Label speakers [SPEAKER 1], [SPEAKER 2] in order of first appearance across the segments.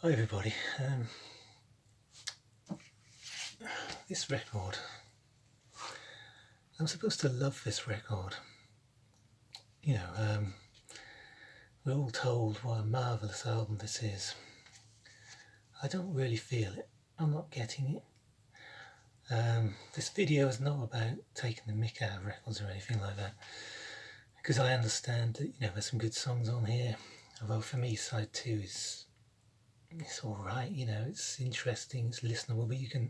[SPEAKER 1] Hi everybody. This record, I'm supposed to love this record. You know, we're all told what a marvellous album this is. I don't really feel it. I'm not getting it. This video is not about taking the mick out of records or anything like that, because I understand that, there's some good songs on here. Although for me, side 2 it's alright, it's interesting, it's listenable, but you can,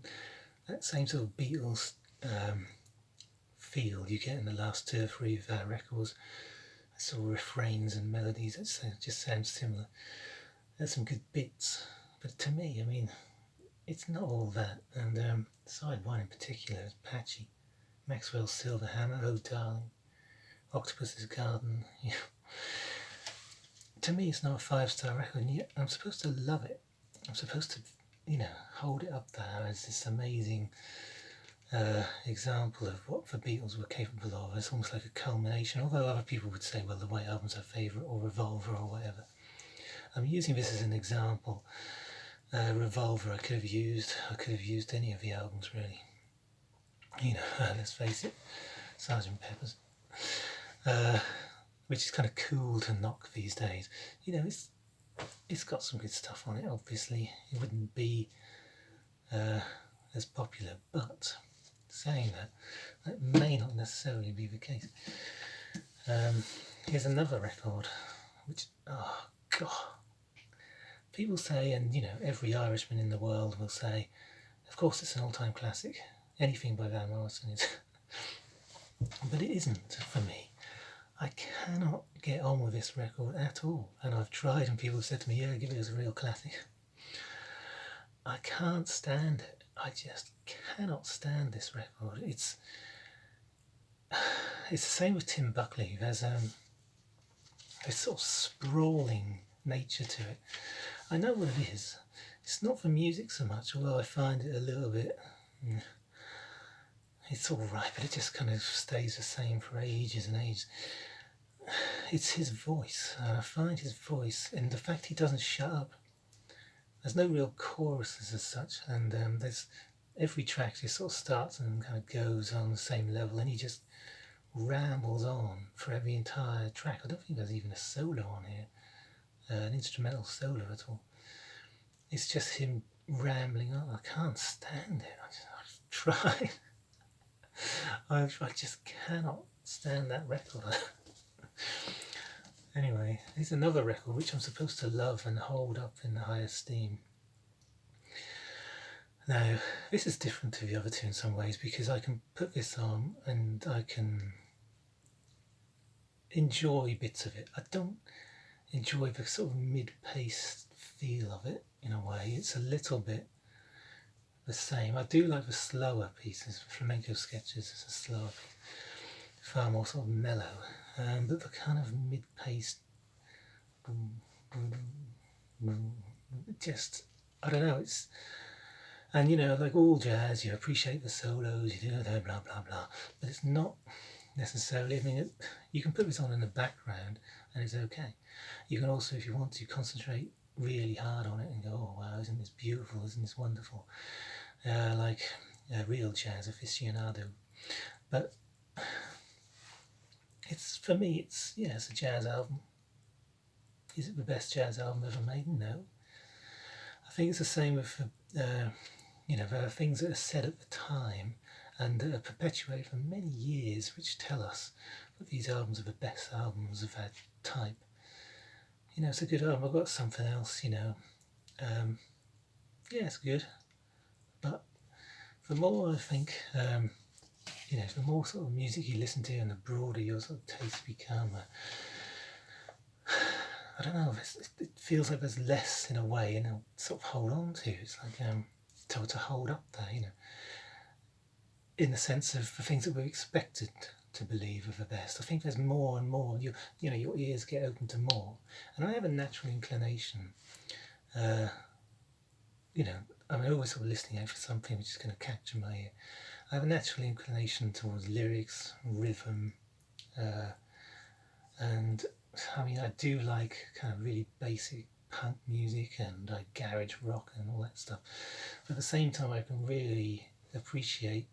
[SPEAKER 1] that same sort of Beatles feel you get in the last 2 or 3 of their records, sort of refrains and melodies that just sound similar. There's some good bits, but to me, it's not all that. And side 1 in particular is patchy. Maxwell's Silver Hammer, Oh Darling, Octopus's Garden. To me, it's not a 5-star record, and yet I'm supposed to love it. I'm supposed to, hold it up there as this amazing example of what the Beatles were capable of. It's almost like a culmination, although other people would say, well, the White Album's their favourite, or Revolver, or whatever. I'm using this as an example. Revolver I could have used any of the albums really. Let's face it, Sgt. Pepper's, which is kind of cool to knock these days. It's got some good stuff on it, obviously. It wouldn't be as popular, but saying that may not necessarily be the case. Here's another record, which, oh god, people say, and every Irishman in the world will say, of course it's an all-time classic, anything by Van Morrison is. But it isn't for me. I cannot get on with this record at all, and I've tried, and people have said to me, yeah, give it as a real classic. I can't stand it. I just cannot stand this record. It's the same with Tim Buckley. There's this sort of sprawling nature to it. I know what it is. It's not the music so much, although I find it a little bit, it's alright, but it just kind of stays the same for ages and ages. It's his voice, and I find his voice, and the fact he doesn't shut up. There's no real choruses as such, and there's every track just sort of starts and kind of goes on the same level, and he just rambles on for every entire track. I don't think there's even a solo on here, an instrumental solo at all. It's just him rambling on. I can't stand it. I've tried. I just cannot stand that record. Anyway, here's another record which I'm supposed to love and hold up in the high esteem. Now, this is different to the other two in some ways, because I can put this on and I can enjoy bits of it. I don't enjoy the sort of mid-paced feel of it in a way. It's a little bit the same. I do like the slower pieces. Flamenco Sketches is a slower piece, far more sort of mellow, but the kind of mid-paced, just, I don't know, it's, and like all jazz, you appreciate the solos, you do blah blah blah, but it's not necessarily, you can put this on in the background and it's okay. You can also, if you want to, concentrate really hard on it and go, oh wow, isn't this beautiful, isn't this wonderful, like a real jazz aficionado. But it's, for me, it's a jazz album. Is it the best jazz album ever made? No. I think it's the same with there are things that are said at the time and that are perpetuated for many years, which tell us that these albums are the best albums of that type. It's a good album. I've got Something Else, it's good, but the more I think, the more sort of music you listen to and the broader your sort of tastes become, I don't know, it feels like there's less in a way, sort of hold on to. It's like to hold up there, in the sense of the things that we're expected to believe are the best. I think there's more and more. Your ears get open to more, and I have a natural inclination. I'm always sort of listening out for something which is going to capture my ear. I have a natural inclination towards lyrics, rhythm, and I do like kind of really basic punk music and garage rock and all that stuff. But at the same time, I can really appreciate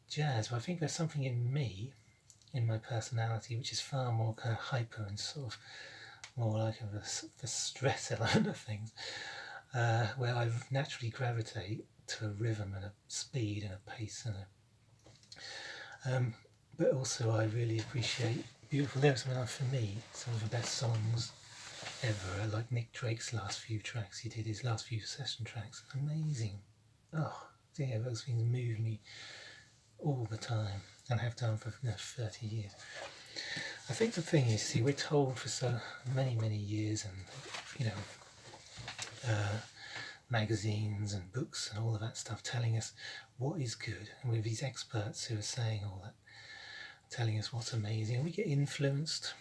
[SPEAKER 1] jazz. But I think there's something in me, in my personality, which is far more kind of hyper and sort of more like the stress element of things, where I naturally gravitate to a rhythm and a speed and a pace and but also I really appreciate beautiful lyrics. I mean, for me, some of the best songs ever are like Nick Drake's last few tracks. He did his last few session tracks. Amazing. Oh, yeah, those things move me all the time and have done for 30 years. I think the thing is, see, we're told for so many years, and magazines and books and all of that stuff telling us what is good, and with these experts who are saying all that, telling us what's amazing, and we get influenced.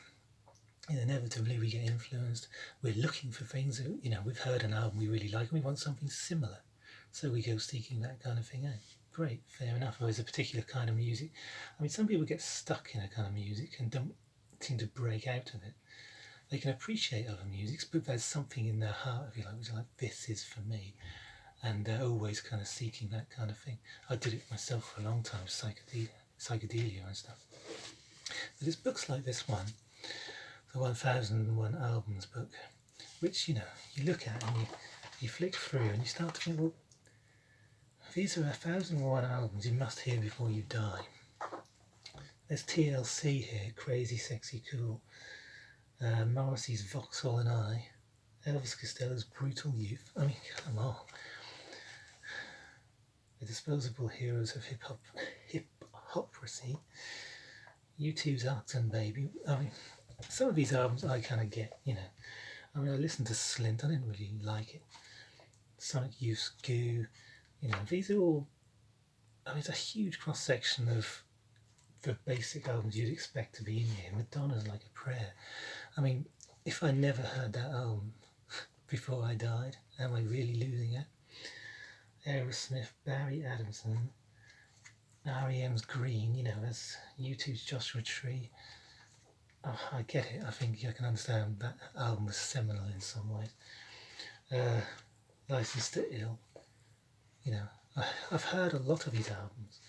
[SPEAKER 1] Inevitably we get influenced. We're looking for things that, we've heard an album we really like and we want something similar, so we go seeking that kind of thing out. Great, fair enough. Or there's a particular kind of music. I mean, some people get stuck in a kind of music and don't seem to break out of it. They can appreciate other musics, but there's something in their heart, if you like, which is like, this is for me. And they're always kind of seeking that kind of thing. I did it myself for a long time, psychedelia and stuff. But it's books like this one, the 1001 Albums book, which, you look at and you flick through and you start to think, well, these are 1001 albums you must hear before you die. There's TLC here, Crazy Sexy Cool, Morrissey's Vauxhall and I, Elvis Costello's Brutal Youth. I mean, come on. The Disposable Heroes of Hip-Hoperacy, U2's Arcton Baby. I mean, some of these albums I kind of get, I mean, I listened to Slint, I didn't really like it. Sonic Youth's Goo, these are all, I mean, it's a huge cross-section of the basic albums you'd expect to be in here. Madonna's Like a Prayer. I mean, if I never heard that album before I died, am I really losing it? Aerosmith, Barry Adamson, R.E.M's Green, there's U2's Joshua Tree. Oh, I get it. I think I can understand that album was seminal in some ways. License to Ill. I've heard a lot of these albums.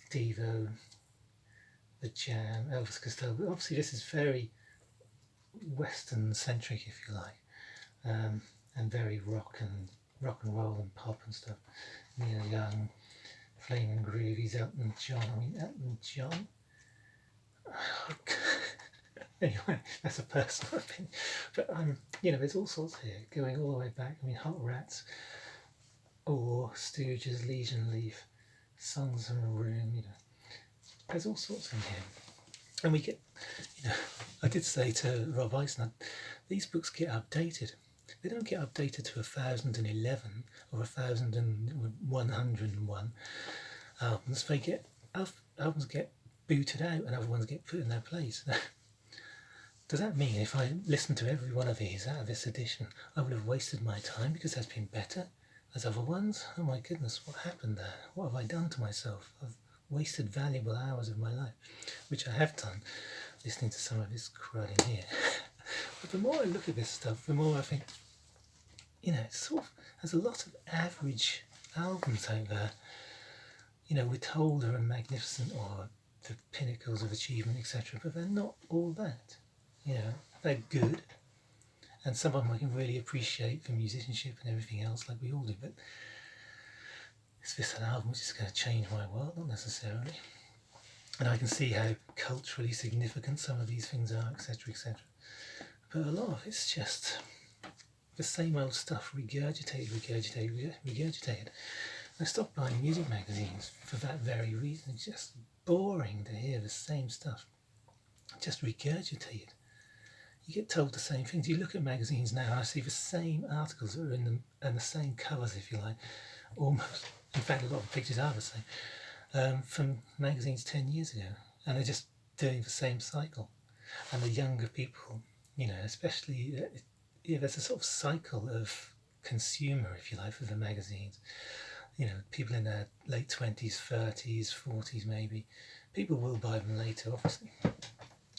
[SPEAKER 1] Devo, The Jam, Elvis Costello. But obviously this is very Western-centric, if you like, and very rock and roll and pop and stuff. Neil Young, Flaming Groovies, Elton John. I mean, Elton John? Anyway, that's a personal opinion. But, there's all sorts here, going all the way back. I mean, Hot Rats, or Stooges, Legion Leaf, Songs in a Room, There's all sorts in here. And we get, I did say to Rob Eisner, these books get updated. They don't get updated to 1011 or 1101 albums. Albums get booted out and other ones get put in their place. Does that mean if I listened to every one of these out of this edition, I would have wasted my time because that's been better as other ones? Oh my goodness, what happened there? What have I done to myself? I've wasted valuable hours of my life, which I have done, listening to some of this crud in here. But the more I look at this stuff, the more I think, it sort of has a lot of average albums out there. We're told they're magnificent or the pinnacles of achievement, etc., but they're not all that. They're good, and some of them I can really appreciate for musicianship and everything else, like we all do, but is this an album which is going to change my world? Not necessarily. And I can see how culturally significant some of these things are, etc., etc. But a lot of it's just the same old stuff, regurgitated. I stopped buying music magazines for that very reason. It's just boring to hear the same stuff, just regurgitated. You get told the same things. You look at magazines now and I see the same articles that are in them and the same covers, if you like, almost. In fact, a lot of pictures are the same, from magazines 10 years ago, and they're just doing the same cycle. And the younger people, especially, there's a sort of cycle of consumer, if you like, for the magazines. People in their late 20s, 30s, 40s maybe. People will buy them later, obviously.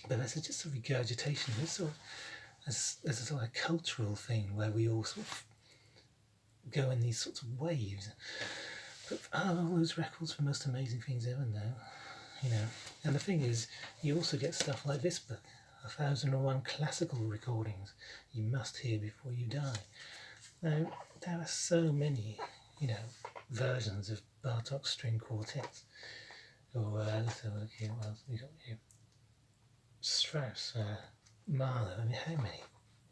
[SPEAKER 1] But there's just a regurgitation. It's sort of as a sort of cultural thing where we all sort of go in these sorts of waves. But all those records for most amazing things ever now, you know. And the thing is, you also get stuff like this book, 1001 classical recordings you must hear before you die. Now, there are so many, you know, versions of Bartok string quartets. Or let's have a look here. What else have we got here? Strauss, Mahler. I mean, how many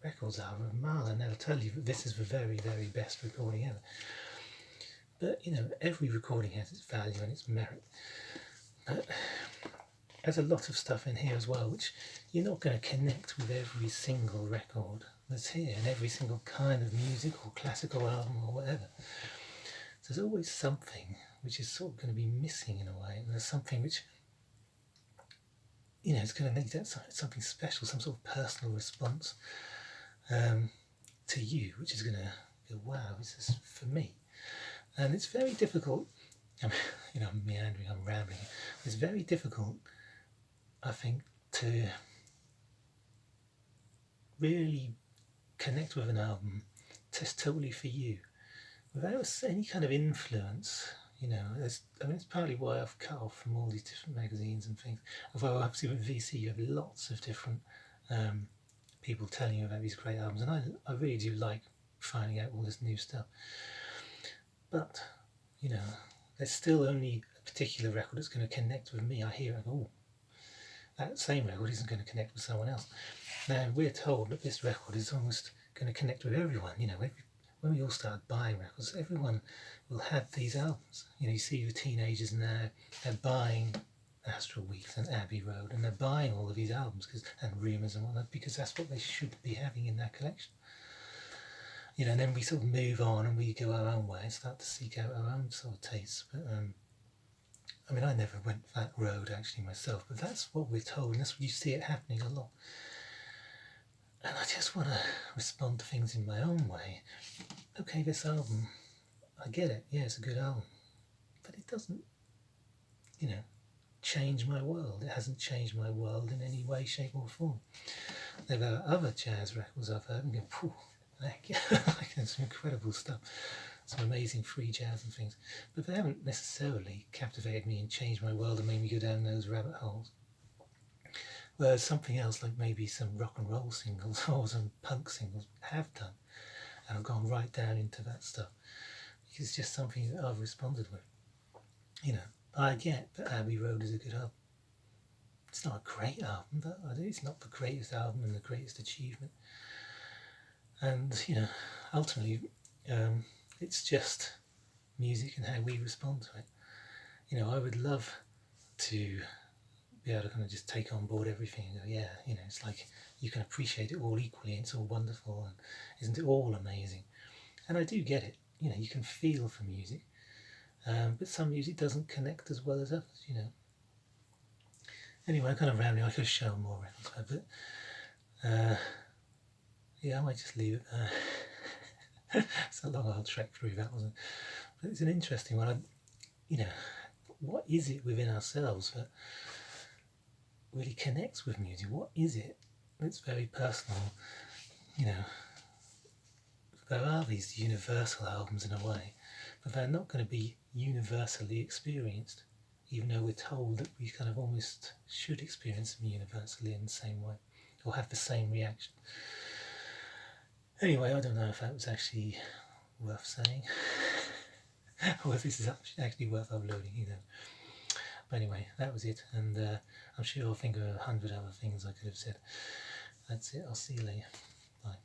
[SPEAKER 1] records are there of Mahler? Now, I'll tell you that this is the very, very best recording ever. But, you know, every recording has its value and its merit. But there's a lot of stuff in here as well, which you're not going to connect with every single record that's here and every single kind of music or classical album or whatever. So there's always something which is sort of going to be missing in a way, and there's something which, you know, it's going to need that something special, some sort of personal response to you, which is going to go, wow, this is for me. And it's very difficult, you know, I'm meandering, I'm rambling. It's very difficult, I think, to really connect with an album that's totally for you, without any kind of influence. You know, it's partly why I've cut off from all these different magazines and things. Although obviously with VC you have lots of different people telling you about these great albums, and I really do like finding out all this new stuff. But, you know, there's still only a particular record that's going to connect with me. I hear it, oh, that same record isn't going to connect with someone else. Now, we're told that this record is almost going to connect with everyone. You know, when we all start buying records, everyone will have these albums. You know, you see the teenagers now, they're buying Astral Weeks and Abbey Road, and they're buying all of these albums and Rumours and whatnot, because that's what they should be having in their collection. You know, and then we sort of move on and we go our own way and start to seek out our own sort of tastes. But I mean, I never went that road actually myself, but that's what we're told, and that's what you see it happening a lot. And I just want to respond to things in my own way. Okay, this album, I get it, yeah, it's a good album, but it doesn't, you know, change my world. It hasn't changed my world in any way, shape or form. There are other jazz records I've heard and go, phew, like some incredible stuff, some amazing free jazz and things, but they haven't necessarily captivated me and changed my world and made me go down those rabbit holes. Whereas something else, like maybe some rock and roll singles or some punk singles, have done, and I've gone right down into that stuff because it's just something that I've responded with. You know, I get that Abbey Road is a good album. It's not a great album, but it's not the greatest album and the greatest achievement. And, you know, ultimately, it's just music and how we respond to it. You know, I would love to be able to kind of just take on board everything and go, yeah, you know, it's like you can appreciate it all equally and it's all wonderful and isn't it all amazing? And I do get it. You know, you can feel for music, but some music doesn't connect as well as others, you know. Anyway, I'm kind of rambling. I could show more records, but yeah, I might just leave it there. It's a long old trek through that, wasn't it? But it's an interesting one. You know, what is it within ourselves that really connects with music? What is it? It's very personal. You know, there are these universal albums in a way, but they're not going to be universally experienced, even though we're told that we kind of almost should experience them universally in the same way, or have the same reaction. Anyway, I don't know if that was actually worth saying, or if this is actually worth uploading, you know. But anyway, that was it, and I'm sure I'll think of 100 other things I could have said. That's it, I'll see you later. Bye.